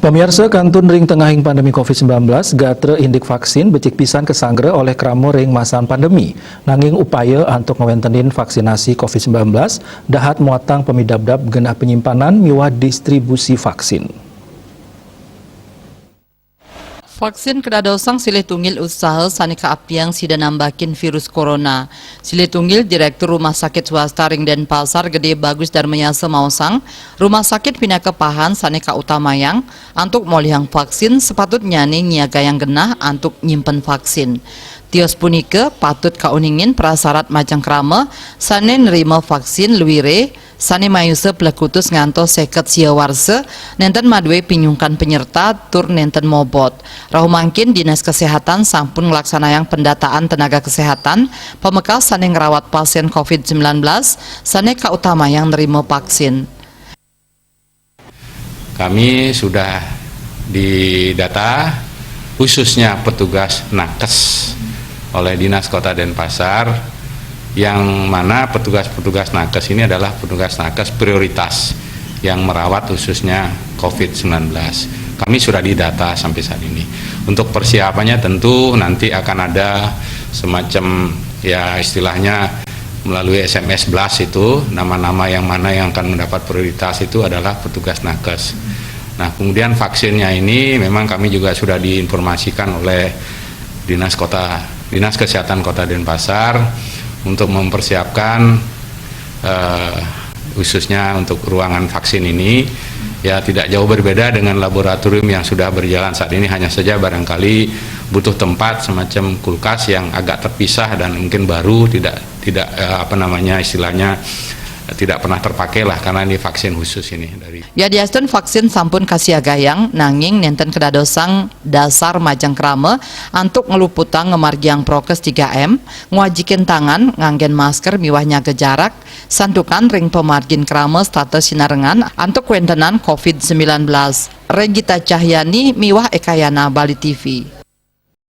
Pemirsa kantun ring tengahing pandemi COVID-19, gatre indik vaksin becik pisan kesanggre oleh kramo ring masan pandemi. Nanging upaya untuk ngewentenin vaksinasi COVID-19, dahat muatang pemidabdab genah penyimpanan miwah distribusi vaksin. Vaksin kedadosang silih tunggil usaha sanika apiang sida nambakin virus corona. Silih tunggil Direktur Rumah Sakit Swasta Ring Denpasar Gede Bagus Darmayasa Mausang, Rumah Sakit Pinakapahan sanika utamayang, antuk molihang vaksin sepatutnya nih nyiaga yang genah antuk nyimpen vaksin. Tios punike patut kauningin prasarat majang krama, sane nerima vaksin luwire, sane mayuse plekutus ngantos seket siawarse, nenten madwe pinyungkan penyerta tur nenten mobot. Rahumangkin Dinas Kesehatan sampun ngelaksanayang pendataan tenaga kesehatan, pemekas sane ngerawat pasien COVID-19, sane kautama yang nerima vaksin. Kami sudah didata khususnya petugas nakes oleh Dinas Kota Denpasar, yang mana petugas-petugas nakes ini adalah petugas nakes prioritas yang merawat khususnya COVID-19. Kami sudah didata sampai saat ini. Untuk persiapannya tentu nanti akan ada semacam ya istilahnya melalui SMS blast itu, nama-nama yang mana yang akan mendapat prioritas itu adalah petugas nakes. Nah, kemudian vaksinnya ini memang kami juga sudah diinformasikan oleh Dinas Kesehatan Kota Denpasar untuk mempersiapkan khususnya untuk ruangan vaksin ini ya tidak jauh berbeda dengan laboratorium yang sudah berjalan saat ini, hanya saja barangkali butuh tempat semacam kulkas yang agak terpisah dan mungkin baru tidak tidak pernah terpakai lah karena ini vaksin khusus ini dari. Ya diastun vaksin sampun kasiagayang nanging nenten kedadosang dasar majang krama antuk ngeluputang ngemargiang prokes 3M, ngwajikin tangan nganggen masker miwahnya ke jarak, santukan ring pemargin krama status sinarengan antuk wentenan COVID-19. Regita Cahyani miwah Ekayana Bali TV.